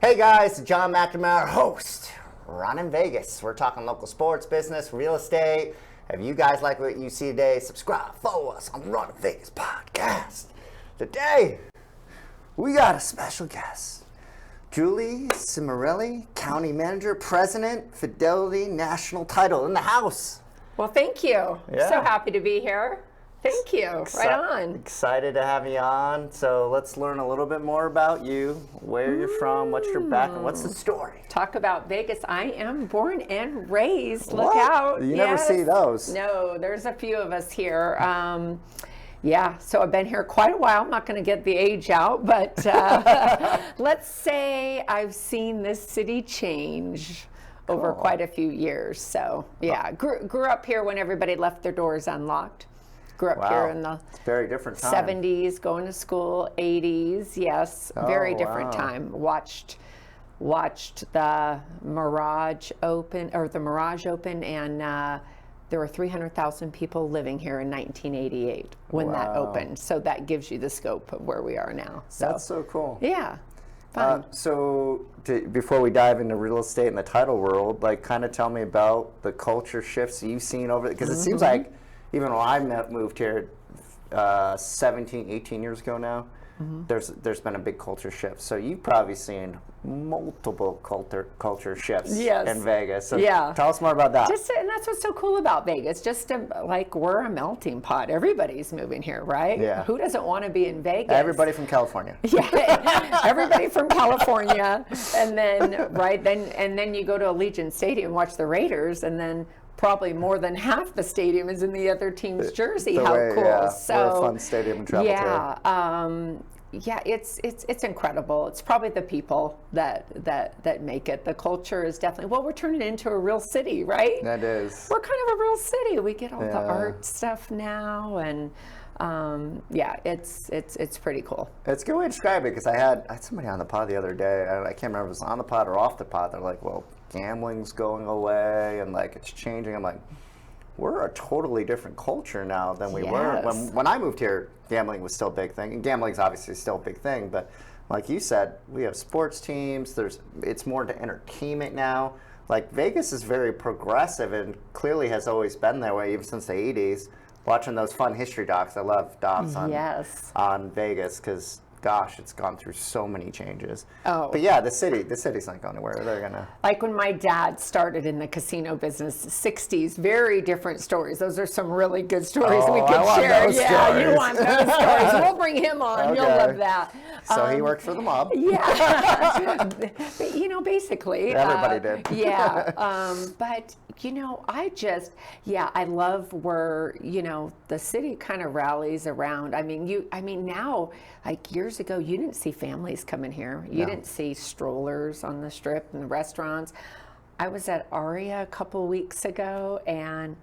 Hey guys, John McNamara, host. Ron in Vegas. We're talking local sports, business, real estate. If you guys like what you see today, subscribe, follow us on the Ron in Vegas podcast. Today, we got a special guest. Julie Cimarelli, County Manager, President, Fidelity National Title in the house. Well, thank you. Yeah. So happy to be here. Thank you. Right on. Excited to have you on. So let's learn a little bit more about you, where you're from, what's your background, what's the story? Talk about Vegas. I am born and raised. What? Look out. You never see those. No, there's a few of us here. Yeah, so I've been here quite a while. I'm not going to get the age out, but let's say I've seen this city change over quite a few years. So yeah, grew up here when everybody left their doors unlocked. Grew up here in the very different time. 70s, going to school, 80s, yes, very different time. Watched the Mirage open, and there were 300,000 people living here in 1988 when that opened. So that gives you the scope of where we are now. So that's so cool. Yeah. Fun. Before we dive into real estate and the title world, like kind of tell me about the culture shifts you've seen over, because it seems like even when I moved here 17, 18 years ago now, there's been a big culture shift. So you've probably seen multiple culture shifts in Vegas. So tell us more about that. And that's what's so cool about Vegas. Like we're a melting pot. Everybody's moving here, right? Yeah. Who doesn't want to be in Vegas? Everybody from California. Yeah, everybody from California, and then you go to Allegiant Stadium, watch the Raiders, and then probably more than half the stadium is in the other team's jersey. How cool! Yeah. So we're a fun stadium to travel to. Yeah, it's incredible. It's probably the people that make it. The culture is definitely, well, we're turning it into a real city, right? That is. We're kind of a real city. We get all the art stuff now, and it's pretty cool. It's a good way to describe it, because I had somebody on the pod the other day. I can't remember if it was on the pod or off the pod. They're like, well, gambling's going away and like it's changing. I'm like, we're a totally different culture now than we were when I moved here. Gambling was still a big thing, and gambling's obviously still a big thing, but like you said, we have sports teams. It's more to entertainment now. Like Vegas is very progressive and clearly has always been that way even since the 80s. Watching those fun history docs, I love docs on Vegas, because gosh, it's gone through so many changes. But yeah, the city's not going anywhere. They're gonna, like when my dad started in the casino business, 60s, very different stories. Those are some really good stories we could share. Stories. You want those stories. We'll bring him on. You'll love that. So he worked for the mob. Yeah. Basically. Everybody did. Yeah. But I love where, the city kind of rallies around. Now, like years ago, you didn't see families coming here. You didn't see strollers on the strip and the restaurants. I was at Aria a couple weeks ago, and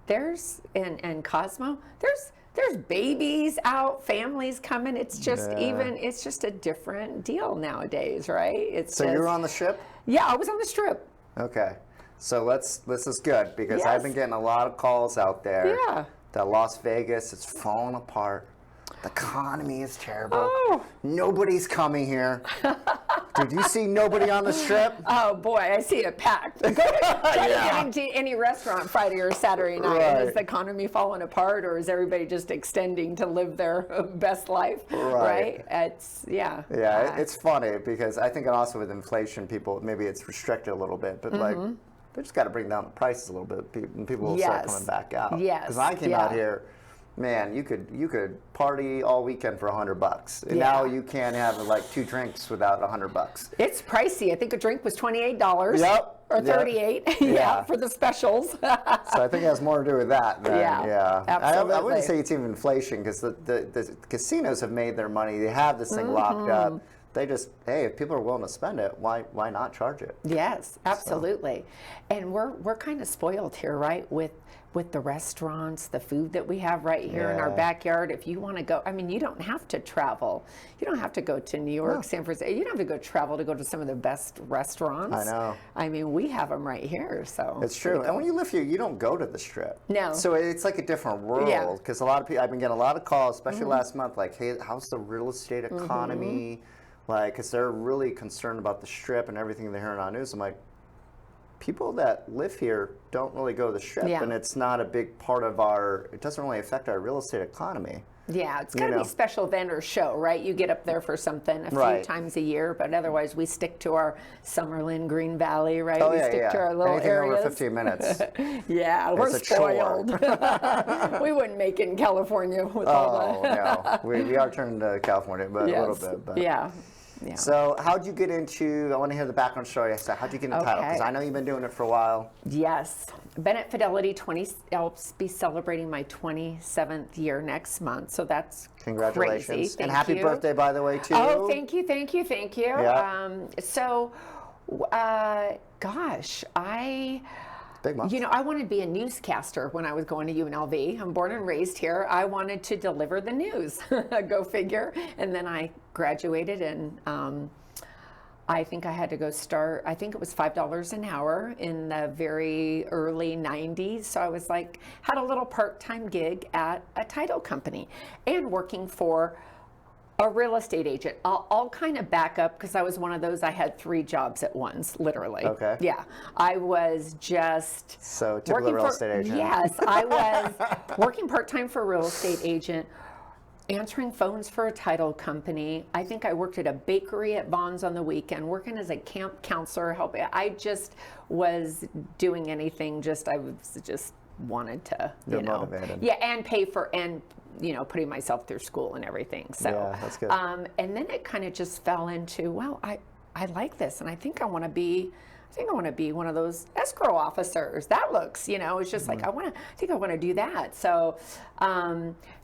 and Cosmo, there's babies out, families coming. It's just it's just a different deal nowadays, right? So you were on the strip? Yeah, I was on the strip. Okay. So this is good, because I've been getting a lot of calls out there that Las Vegas is falling apart. The economy is terrible. Nobody's coming here. Did you see nobody on the strip? Oh boy, I see it packed. Try to get into any restaurant Friday or Saturday night. And is the economy falling apart, or is everybody just extending to live their best life? Right. It's it's funny, because I think also with inflation, people, maybe it's restricted a little bit, but like they just got to bring down the prices a little bit, and people will start coming back out. Yes. Because I came out here, man, you could party all weekend for $100, and now you can't have like 2 drinks without $100. It's pricey. I think a drink was $28. Yep. Or 38, for the specials. So I think it has more to do with that than, absolutely. I wouldn't say it's even inflation, because the casinos have made their money. They have this thing locked up. They just, hey, if people are willing to spend it, why not charge it? Yes, absolutely. So. And we're kind of spoiled here, right, with the restaurants, the food that we have right here in our backyard. If you want to go, you don't have to travel. You don't have to go to New York, San Francisco. You don't have to go travel to go to some of the best restaurants. I know. We have them right here, so. It's true. And when you live here, you don't go to the Strip. No. So it's like a different world, because a lot of people, I've been getting a lot of calls, especially last month, like, hey, how's the real estate economy? Like, because they're really concerned about the Strip and everything they're hearing on news. I'm like, people that live here don't really go to the Strip, Yeah. and it's not a big part of it doesn't really affect our real estate economy. Yeah, it's got to be a special event or show, right? You get up there for something a few times a year, but otherwise we stick to our Summerlin, Green Valley, right? Oh, we yeah, stick to our little Anything areas. over 15 minutes. Yeah, we're It's a chore. spoiled. We wouldn't make it in California with all the... no. We are turning to California, but Yes. a little bit. But. Yeah. Yeah. So how'd you get into, I want to hear the background story. So how'd you get into title? Because I know you've been doing it for a while. Yes. Bennett Fidelity, I'll be celebrating my 27th year next month. So that's Congratulations. crazy. And happy birthday, by the way, too. Oh, thank you. Yeah. Gosh, Big month. You know, I wanted to be a newscaster when I was going to UNLV. I'm born and raised here. I wanted to deliver the news. Go figure. And then I graduated, and I think I had to go start, I think it was $5 an hour in the very early 90s. So I was like, had a little part-time gig at a title company and working for a real estate agent. I'll kind of back up because I was one of those, I had 3 jobs at once, literally. Okay. Yeah. I was just So typical real estate agent. Yes, I was working part-time for a real estate agent, answering phones for a title company. I think I worked at a bakery at Vaughn's on the weekend, working as a camp counselor, helping. I just was doing anything, I was just wanted to, You're motivated. Yeah, and pay for, and putting myself through school and everything. So, yeah, that's good. and then it kind of just fell into, well, I like this, and I think I want to be one of those escrow officers. That looks, it's just like, I think I want to do that. So,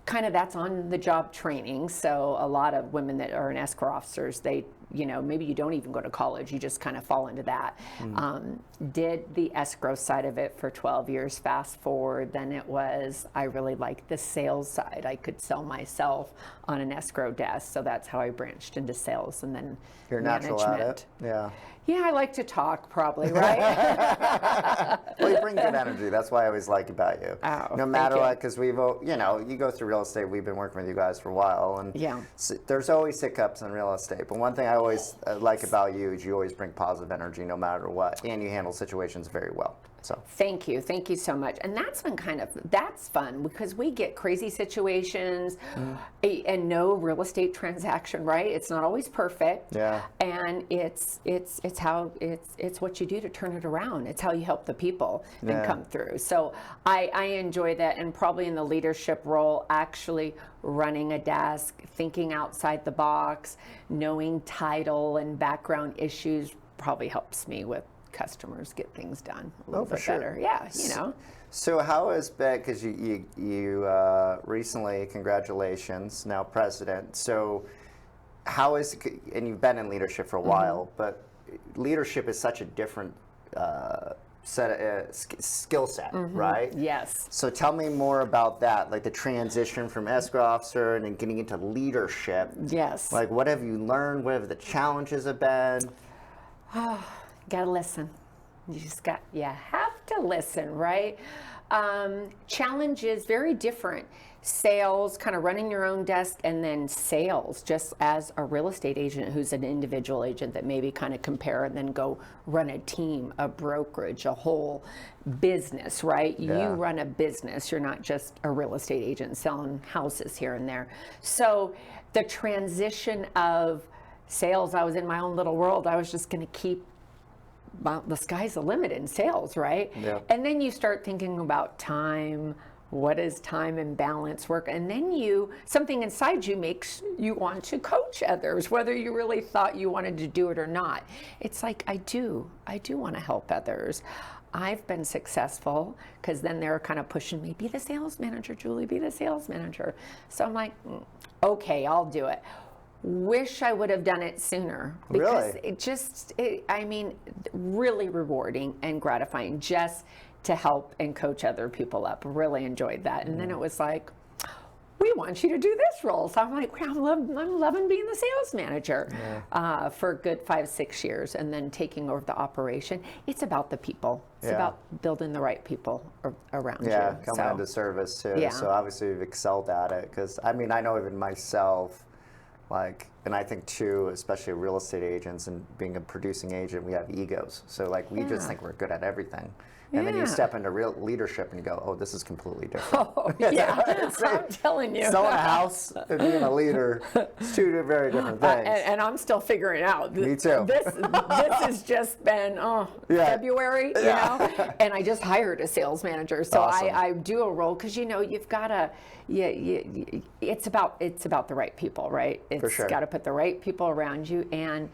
kind of that's on the job training. So a lot of women that are in escrow officers, they, maybe you don't even go to college, you just kind of fall into that. Did the escrow side of it for 12 years. Fast forward, then I really liked the sales side. I could sell myself on an escrow desk. So that's how I branched into sales, and then You're natural at it. Yeah. Yeah, I like to talk, probably, right? Well, you bring good energy. That's why I always like about you. Oh, no matter thank you. what, because you go through real estate. We've been working with you guys for a while, and Yeah. there's always hiccups in real estate. But one thing I always like about you is you always bring positive energy, no matter what, and you handle situations very well. So Thank you so much. And that's been that's fun because we get crazy situations, and no real estate transaction, right? It's not always perfect. Yeah. And it's what you do to turn it around. It's how you help the people and come through. So I enjoy that, and probably in the leadership role, actually running a desk, thinking outside the box, knowing title and background issues probably helps me with customers get things done a little bit better. Yeah, So how has been, because you recently, congratulations, now president. So how is, and you've been in leadership for a while, but leadership is such a different skill set, right? Yes. So tell me more about that, like the transition from escrow officer and then getting into leadership. Yes. Like what have you learned? What have the challenges have been? Gotta listen. You have to listen, right? Challenge is very different. Sales, kind of running your own desk, and then sales, just as a real estate agent who's an individual agent that maybe kind of compare and then go run a team, a brokerage, a whole business, right? Yeah. You run a business. You're not just a real estate agent selling houses here and there. So the transition of sales, I was in my own little world. I was just going to keep, well, the sky's the limit in sales, right? Yeah. And then you start thinking about time. What is time and balance work? And then something inside you makes you want to coach others, whether you really thought you wanted to do it or not. It's like, I do want to help others. I've been successful because then they're kind of pushing me, be the sales manager, Julie, be the sales manager. So I'm like, okay, I'll do it. Wish I would have done it sooner because Really? Really rewarding and gratifying just to help and coach other people up. Really enjoyed that. And then it was like, we want you to do this role. So I'm like, I'm loving being the sales manager for a good 5-6 years, and then taking over the operation. It's about the people. It's about building the right people around you. Yeah, coming into service too. Yeah. So obviously you've excelled at it because I know even myself, like and I think too, especially real estate agents and being a producing agent, we have egos. So like we just think we're good at everything. And then you step into real leadership and you go, oh, this is completely different. Oh, yeah, I'm telling you. Selling a house and being a leader, it's two very different things. And I'm still figuring out. Me too. This has just been February, you know, and I just hired a sales manager. So Awesome. I do a role because, you know, you've got to, it's about the right people, right? It's For sure. got to put the right people around you. And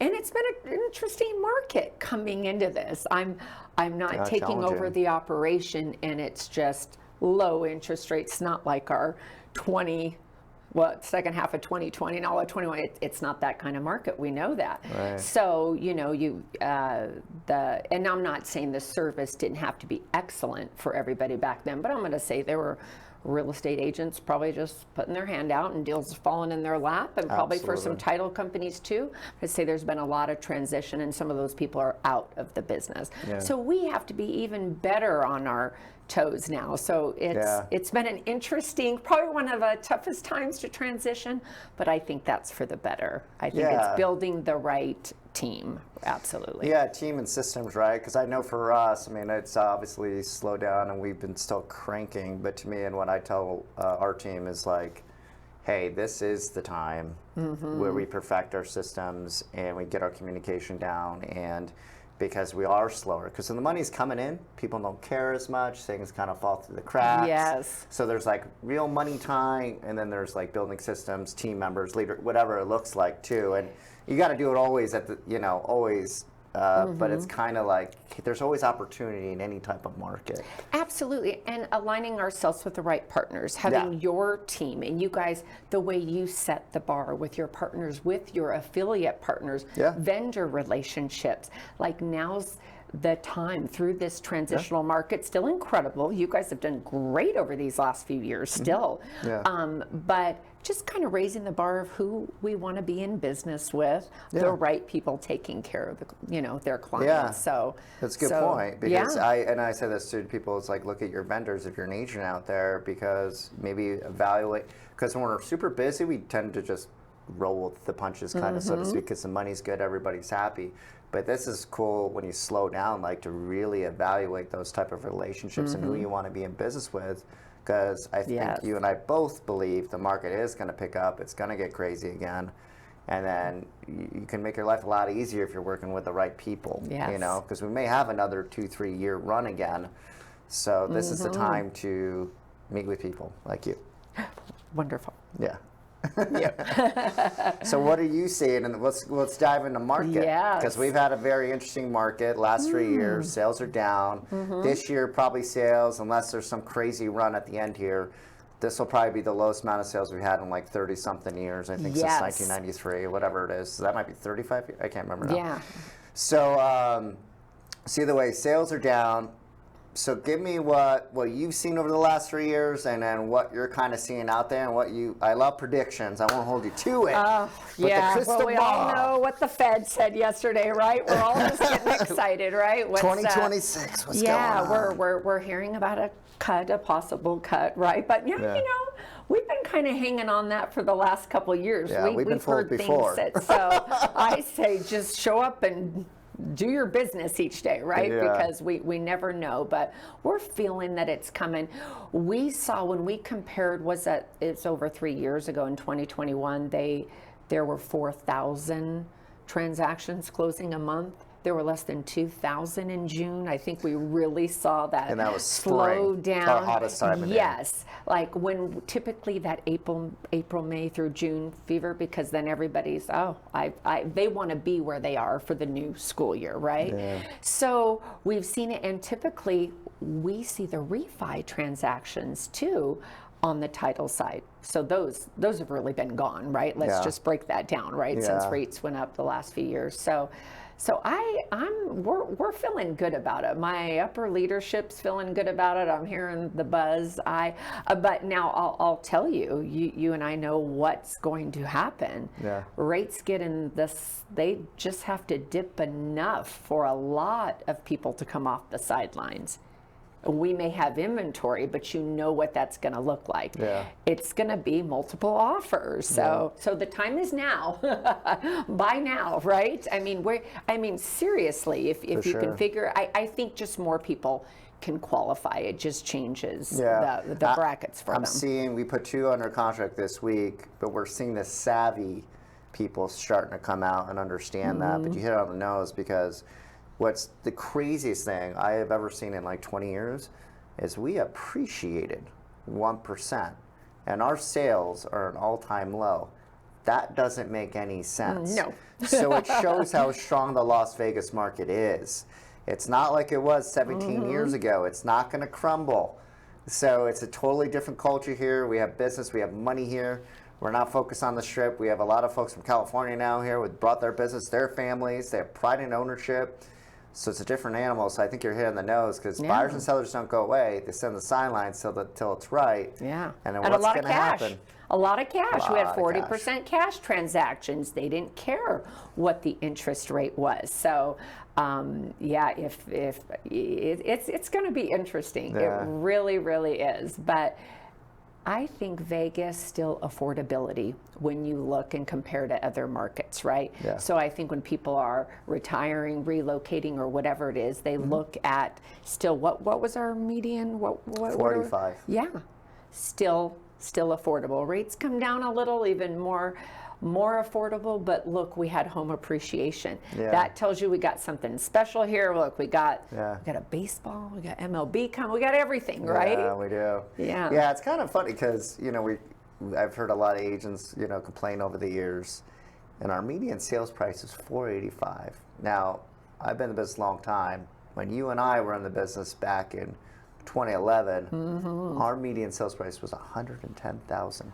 it's been an interesting market coming into this. I'm not taking over the operation, and it's just low interest rates, not like our second half of 2020 and all of 21. It's not that kind of market. We know that. Right. So, you know, and I'm not saying the service didn't have to be excellent for everybody back then, but I'm going to say there were real estate agents probably just putting their hand out and deals falling in their lap, and probably for some title companies too. I'd say there's been a lot of transition, and some of those people are out of the business. Yeah. So we have to be even better on our toes now. So it's been an interesting, probably one of the toughest times to transition, but I think that's for the better. I think it's building the right team. Absolutely. Yeah, team and systems, right? Because I know for us, I mean, it's obviously slowed down and we've been still cranking, but to me, and what I tell our team is like, hey, this is the time where we perfect our systems and we get our communication down, and because we are slower, because when the money's coming in, people don't care as much, things kind of fall through the cracks. Yes. So there's like real money time, and then there's like building systems, team members, leader, whatever it looks like too. And you got to do it always at the, you know, always. But it's kind of like there's always opportunity in any type of market. Absolutely, and aligning ourselves with the right partners, having your team, and you guys, the way you set the bar with your partners, with your affiliate partners, vendor relationships, like now's the time through this transitional market, still incredible. You guys have done great over these last few years still. But just kind of raising the bar of who we want to be in business with, the right people taking care of their clients. So that's a good point, because I say this to people, it's like, look at your vendors if you're an agent out there, because maybe evaluate, because when we're super busy, we tend to just roll with the punches kind of, so to speak, because the money's good, everybody's happy. But this is cool when you slow down, like to really evaluate those type of relationships and who you want to be in business with. Because I think you and I both believe the market is going to pick up. It's going to get crazy again. And then you can make your life a lot easier if you're working with the right people, you know, because we may have another 2-3 year run again. So this is the time to meet with people like you. Wonderful. Yeah. So what are you seeing? And let's dive into market. Because we've had a very interesting market last 3 years. Sales are down. This year, probably sales, unless there's some crazy run at the end here, this will probably be the lowest amount of sales we've had in like 30-something years, I think, since 1993, whatever it is. So that might be 35 years? I can't remember now. So, see the way sales are down. So give me what you've seen over the last 3 years, and then what you're kind of seeing out there, and I love predictions. I won't hold you to it. Well, we all know what the Fed said yesterday, right? We're all just getting excited, right? 2026, what's going on? We're hearing about a possible cut, right? But you know, we've been kind of hanging on that for the last couple of years. We've been fooled before. So I say just show up and do your business each day, right? Because we never know, but we're feeling that it's coming. We saw when we compared, it's over 3 years ago in 2021, there were 4,000 transactions closing a month. There were less than 2,000 in June. I think we really saw that, and that was slow spring. down. It's our hottest time of year. Like when typically that April, May through June fever, because then everybody's they want to be where they are for the new school year, right? So we've seen it, and typically we see the refi transactions too on the title side. So those have really been gone, right? Let's just break that down, right? Since rates went up the last few years. So we're feeling good about it. My upper leadership's feeling good about it. I'm hearing the buzz. But now I'll tell you, you and I know what's going to happen. Rates get in this. They just have to dip enough for a lot of people to come off the sidelines. We may have inventory, but you know what that's going to look like. Yeah. It's going to be multiple offers. So the time is now. Buy now, right? I mean, seriously, if you sure. can figure, I think just more people can qualify. It just changes the brackets for them. I'm seeing, we put 2 under contract this week, but we're seeing the savvy people starting to come out and understand that. But you hit it on the nose, because what's the craziest thing I have ever seen in like 20 years is we appreciated 1%, and our sales are an all-time low. That doesn't make any sense. No. So it shows how strong the Las Vegas market is. It's not like it was 17 years ago. It's not going to crumble. So it's a totally different culture here. We have business. We have money here. We're not focused on the Strip. We have a lot of folks from California now here who brought their business, their families. They have pride in ownership. So it's a different animal. So I think you're hitting the nose, because buyers and sellers don't go away. They send the sidelines till it's right. Yeah. And then what's going to happen? A lot of cash. We had Lot of 40% cash transactions. They didn't care what the interest rate was. So, if it's going to be interesting. Yeah. It really, really is. But I think Vegas still affordability when you look and compare to other markets, right? Yeah. So I think when people are retiring, relocating, or whatever it is, they look at still what was our median? What 45. Yeah, still affordable. Rates come down a little, even more affordable, but look, we had home appreciation. Yeah. That tells you we got something special here. Look, we got Yeah. a baseball, we got MLB coming, we got everything, right? Yeah, we do. Yeah. Yeah, it's kind of funny because, I've heard a lot of agents, complain over the years, and our median sales price is $485. Now, I've been in the business a long time. When you and I were in the business back in 2011, our median sales price was $110,000.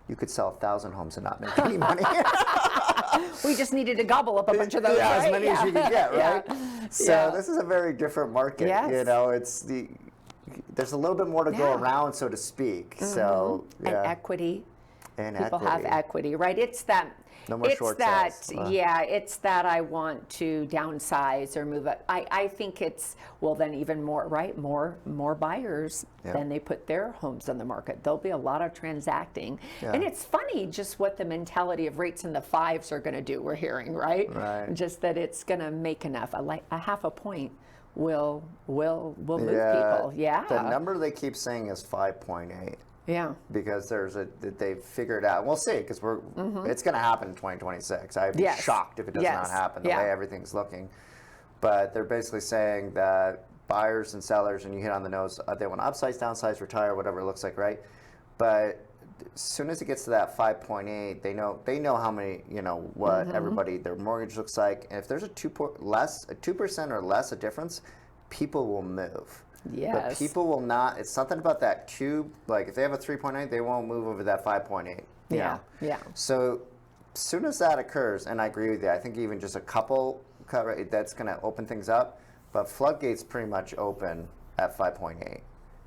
You could sell 1,000 homes and not make any money. We just needed to gobble up a bunch of those. Yeah, right? as many as you could get, right? Yeah. So this is a very different market. Yes. There's a little bit more to go around, so to speak. So And equity. And People equity. have equity, right? It's that. No more it's short that. sales. It's that I want to downsize or move up. I think it's then even more, right? More buyers. Then they put their homes on the market. There'll be a lot of transacting, and it's funny just what the mentality of rates in the 5s are going to do. We're hearing, right? Right. Just that it's going to make enough. A half a point will move people. Yeah. The number they keep saying is 5.8. Yeah. Because they've figured out. We'll see, because it's going to happen in 2026. I'd be shocked if it does not happen the way everything's looking. But they're basically saying that buyers and sellers, and you hit on the nose, they want to upsize, downsize, retire, whatever it looks like, right? But as soon as it gets to that 5.8, they know how many, what everybody, their mortgage looks like. And if there's a 2% or less a difference, people will move. Yes. But people will not. It's something about that like if they have a 3.8, they won't move over that 5.8. Yeah. So as soon as that occurs, and I agree with you, I think even just a couple, that's going to open things up. But floodgates pretty much open at 5.8.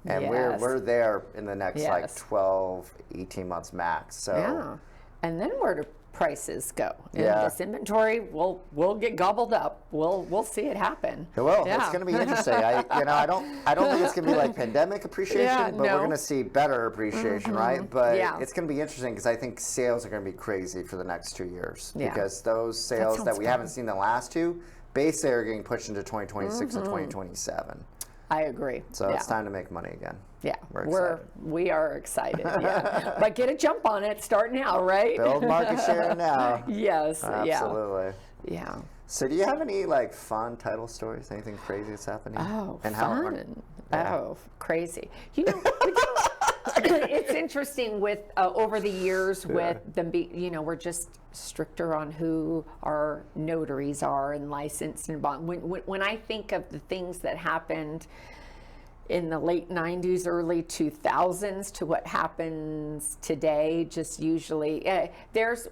And we're there in the next like 12, 18 months max. So yeah. And then where do prices go? And this inventory will get gobbled up. We'll see it happen. Well, it's going to be interesting. I don't think it's going to be like pandemic appreciation, but we're going to see better appreciation, right? But it's going to be interesting because I think sales are going to be crazy for the next 2 years because those sales that we haven't seen the last 2, basically are getting pushed into 2026 and 2027. I agree. So it's time to make money again. Yeah, we are excited. Yeah. But get a jump on it. Start now, right? Build market share now. Yes. Absolutely. Yeah. So do you have any like fun title stories? Anything crazy that's happening? Oh, and fun. Crazy. It's interesting with over the years with them we're just stricter on who our notaries are and licensed and bond. When I think of the things that happened in the late 90s, early 2000s to what happens today, just usually there's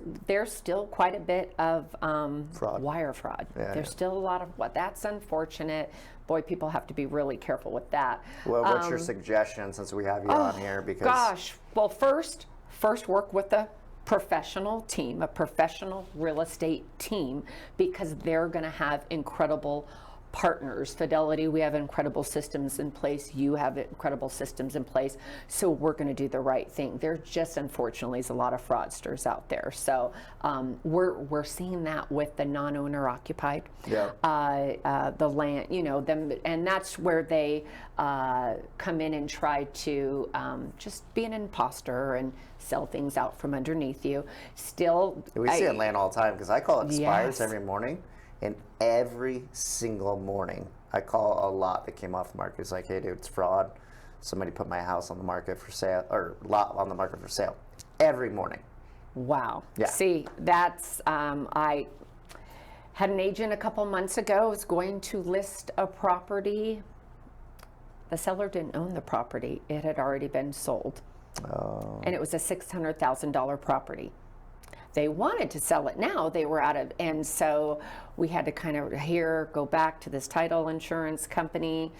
still quite a bit of wire fraud. There's still a lot of that's unfortunate. Boy, people have to be really careful with that. Well, what's your suggestion since we have you on here? Because gosh, well, first work with a professional team, a professional real estate team, because they're going to have incredible partners. Fidelity, we have incredible systems in place. You have incredible systems in place. So we're going to do the right thing. There just, unfortunately, is a lot of fraudsters out there. So we're seeing that with the non-owner occupied, the land, you know, them, and that's where they come in and try to just be an imposter and sell things out from underneath you. Still, we see it land all the time because I call expires Yes. every morning, and every single morning I call a lot that came off the market. It's like, hey, dude, it's fraud. Somebody put my house on the market for sale, or lot on the market for sale. Every morning. Wow. Yeah. See, that's, I had an agent a couple months ago was going to list a property. The seller didn't own the property. It had already been sold. Oh. And it was a $600,000 property. They wanted to sell it now. They were out of, and so we had to kind of go back to this title insurance company.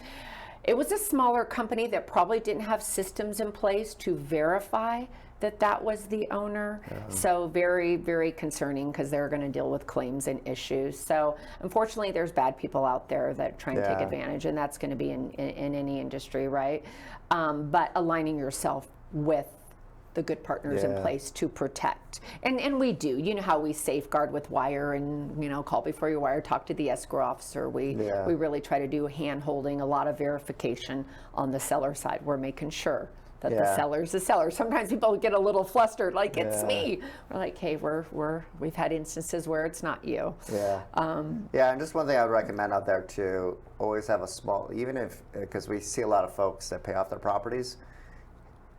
It was a smaller company that probably didn't have systems in place to verify that that was the owner. So very, very concerning because they're going to deal with claims and issues. So unfortunately, there's bad people out there that try and take advantage, and that's going to be in any industry, right? But aligning yourself with the good partners in place to protect. And we do. You know how we safeguard with wire and, you know, call before you wire, talk to the escrow officer. We really try to do hand holding, a lot of verification on the seller side. We're making sure that the seller's the seller. Sometimes people get a little flustered, like, it's me. We're like, hey, we've had instances where it's not you. Yeah. And just one thing I would recommend out there too, always have a small, even if, because we see a lot of folks that pay off their properties,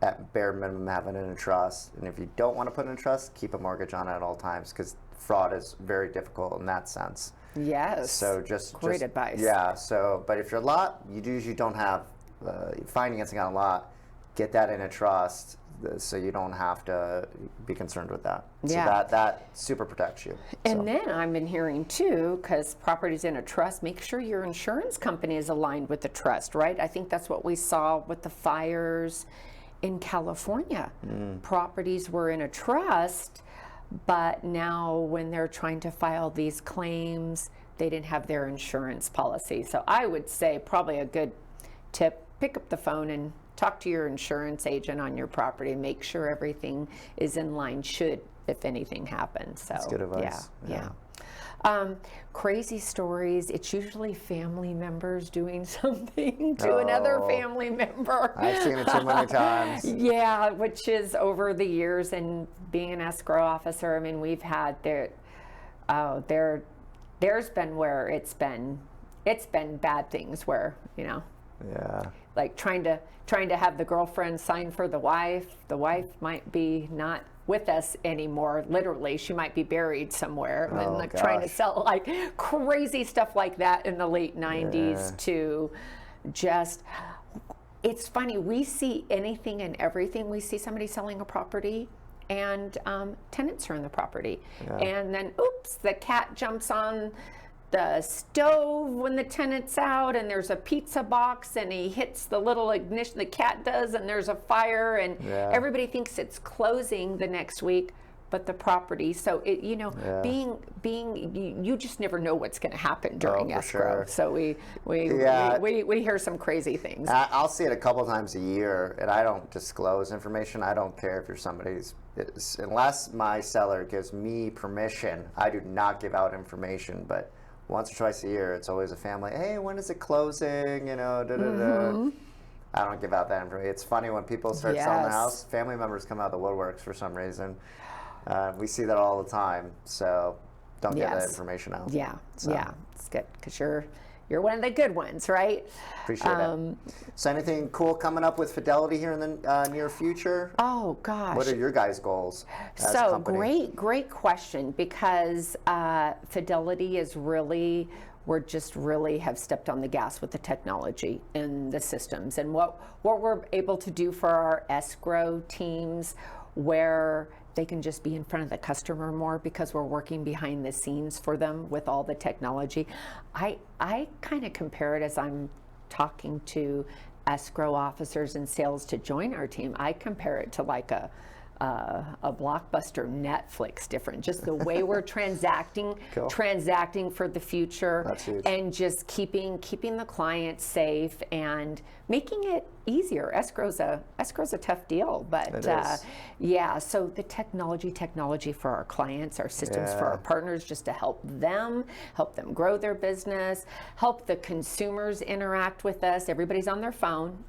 at bare minimum have it in a trust. And if you don't want to put in a trust, keep a mortgage on it at all times, because fraud is very difficult in that sense. Yes. So just great advice. Yeah. So, but if your lot, you usually don't have financing on a lot, get that in a trust so you don't have to be concerned with that. So that super protects you. And then I've been hearing too, because property's in a trust, make sure your insurance company is aligned with the trust, right? I think that's what we saw with the fires in California. Properties were in a trust, but now when they're trying to file these claims, they didn't have their insurance policy. So I would say probably a good tip, pick up the phone and talk to your insurance agent on your property, make sure everything is in line should, if anything happens. So that's good advice. Crazy stories. It's usually family members doing something to another family member. I've seen it too many times. Yeah, which is over the years, and being an escrow officer, I mean, we've had there's been where it's been bad things where, you know, like trying to have the girlfriend sign for the wife. The wife might be not with us anymore. Literally, she might be buried somewhere. And like trying to sell, like crazy stuff like that in the late 90s to just, it's funny, we see anything and everything. We see somebody selling a property and tenants are in the property. And then, oops, the cat jumps on the stove when the tenant's out, and there's a pizza box, and he hits the little ignition, the cat does, and there's a fire, and everybody thinks it's closing the next week, but the property. So it, you know, you just never know what's going to happen during escrow. Sure. So we hear some crazy things. I'll see it a couple times a year, and I don't disclose information. I don't care if you're somebody's, unless my seller gives me permission. I do not give out information, but once or twice a year, it's always a family, hey, when is it closing? You know, I don't give out that information. It's funny when people start selling the house, family members come out of the woodworks for some reason. We see that all the time, so don't give that information out. It's good, because you're one of the good ones, right? Appreciate it. So anything cool coming up with Fidelity here in the near future? Oh, gosh. What are your guys' goals as a company? Great question, because Fidelity is really, we're just really have stepped on the gas with the technology and the systems. And what we're able to do for our escrow teams, where they can just be in front of the customer more because we're working behind the scenes for them with all the technology. I kind of compare it, as I'm talking to escrow officers and sales to join our team, I compare it to like a a Blockbuster, Netflix different. Just the way we're transacting, Cool. transacting for the future, That's huge. and just keeping the client safe and making it easier. Escrow's a tough deal, but It is. yeah. So the technology for our clients, our systems for Yeah. our partners, just to help them grow their business, help the consumers interact with us. Everybody's on their phone.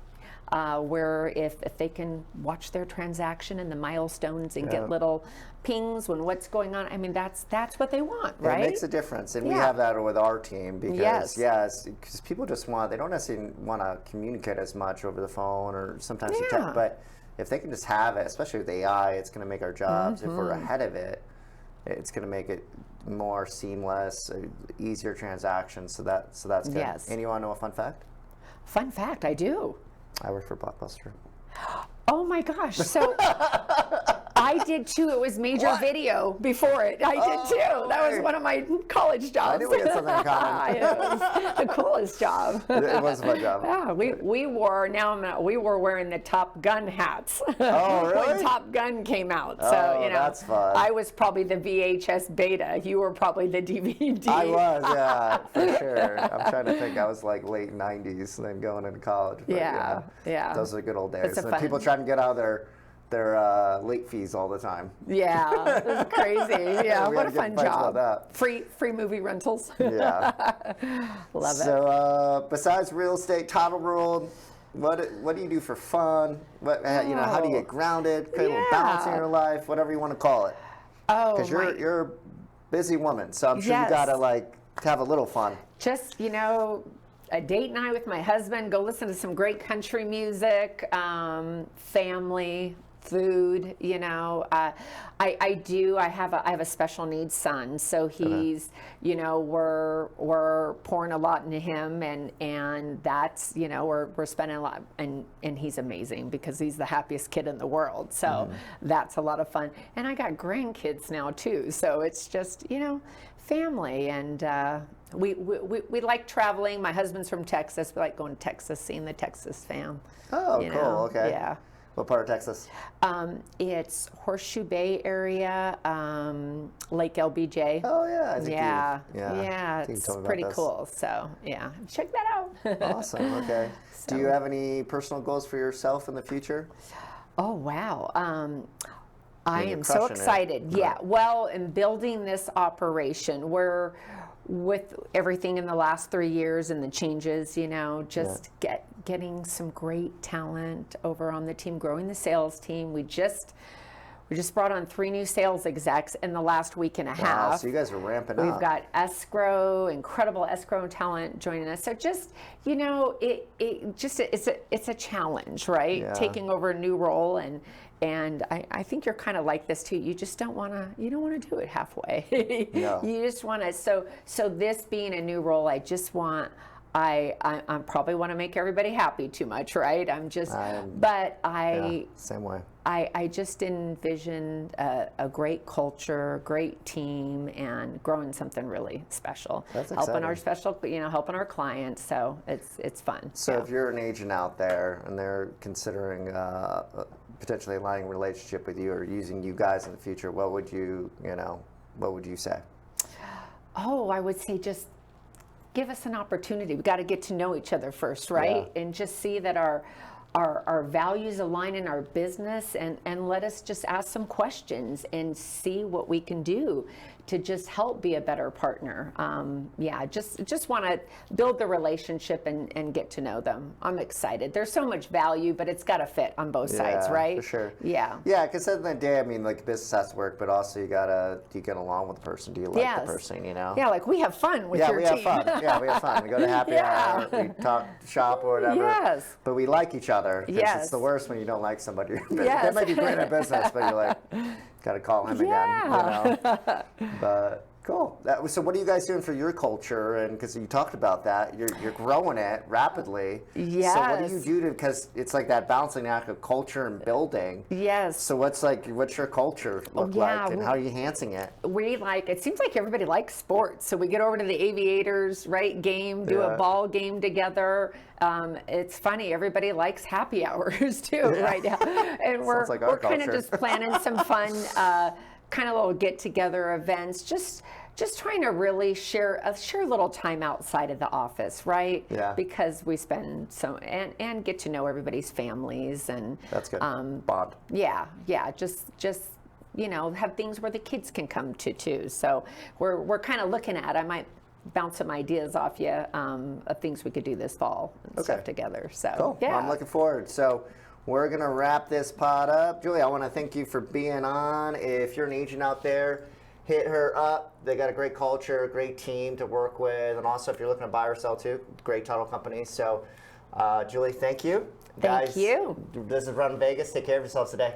Where if they can watch their transaction and the milestones and Yeah. get little pings when what's going on, I mean, that's what they want, right? It makes a difference, and we Yeah. have that with our team because Yes. because people just they don't necessarily want to communicate as much over the phone or sometimes you Yeah. text, but if they can just have it, especially with AI, it's going to make our jobs, if Mm-hmm. we're ahead of it, it's going to make it more seamless, easier transactions. So that's good. Yes. And you want to know a fun fact? Fun fact, I do. I work for Blockbuster. Oh my gosh! So I did too. It was major video before it. I did too. That was one of my college jobs. I knew we had something in common. It was the coolest job. It was a fun job. Yeah, we wore we were wearing the Top Gun hats. Oh, really? When Top Gun came out. So Oh, you know, that's fun. I was probably the VHS beta. You were probably the DVD. I was, yeah, for sure. I'm trying to think. I was like late '90s, then going into college. But, Yeah, yeah. Those are good old It's days. a And fun- people trying to get out of their late fees all the time. Yeah, it was crazy. Yeah, We what had a to get fun fights job. about that. Free movie rentals. Yeah. Love it. So besides real estate, title world, what do you do for fun? What how do you get grounded? Create a little balance in Yeah. your life, whatever you want to call it. Oh, Because you're a busy woman, so I'm sure Yes. you gotta have a little fun. Just, a date night with my husband, go listen to some great country music, family, food, I have a special needs son, so he's, we're pouring a lot into him, and that's, we're spending a lot, and he's amazing because he's the happiest kid in the world, so that's a lot of fun. And I got grandkids now too, so it's just, family, and we like traveling. My husband's from Texas. We like going to Texas, seeing the Texas fam. Oh, cool. Okay. Yeah. What part of Texas? It's Horseshoe Bay area, Lake LBJ. Oh yeah, I think Yeah, I think you it's told me about pretty this. cool. So yeah, check that out. Awesome. Okay. Do you have any personal goals for yourself in the future? Oh wow. I you're am so crushing it. excited. Yeah. Well, in building this operation, we're with everything in the last 3 years and the changes, just getting some great talent over on the team, growing the sales team. We just brought on 3 new sales execs in the last week and a Wow, half. so you guys are ramping We've up. got incredible escrow talent joining us. So just, it's a challenge, right? Yeah. Taking over a new role, and I think you're kind of like this too. You just don't want to do it halfway. No. You just want to. So this being a new role, I just want. I probably want to make everybody happy too much, right? Same way. I just envisioned a great culture, great team, and growing something really special. That's helping our exciting. helping our clients. So it's fun. So yeah. if you're an agent out there and they're considering potentially aligning a relationship with you or using you guys in the future, what would you say? Oh, I would say just give us an opportunity. We got to get to know each other first, right? Yeah. And just see that our values align in our business, and let us just ask some questions and see what we can do to just help be a better partner. Just want to build the relationship and get to know them. I'm excited. There's so much value, but it's got to fit on both sides, right? For sure. Yeah. Yeah, because at the end of the day, I mean, business has to work, but also do you get along with the person? Do you like Yes. the person, Yeah, like we have fun with Yeah, your we team. have fun. Yeah, we have fun. We go to happy Yeah. hour, we talk shop or whatever. Yes. But we like each other. 'Cause Yes. It's the worst when you don't like somebody. Yes. They might be great at business, but you're like, got to call him again. Yeah. But Cool. So what are you guys doing for your culture? And because you talked about that, you're growing it rapidly. Yes. So what do you do because it's like that balancing act of culture and building. Yes. So what's your culture look like, and how are you enhancing it? It seems like everybody likes sports. So we get over to the Aviators, right, game, do a ball game together. It's funny, everybody likes happy hours too right now. And we're kind of just planning some fun kind of little get-together events, just trying to really share a little time outside of the office, right? Yeah. Because we spend and get to know everybody's families, and that's good. Bond. Yeah, just have things where the kids can come to too. So we're kind of looking at. I might bounce some ideas off you of things we could do this fall and stuff together. So cool. yeah, Well, I'm looking forward. So we're going to wrap this pod up. Julie, I want to thank you for being on. If you're an agent out there, hit her up. They got a great culture, great team to work with. And also, if you're looking to buy or sell too, great title company. So, Julie, thank you. Thank you. This is Run Vegas. Take care of yourselves today.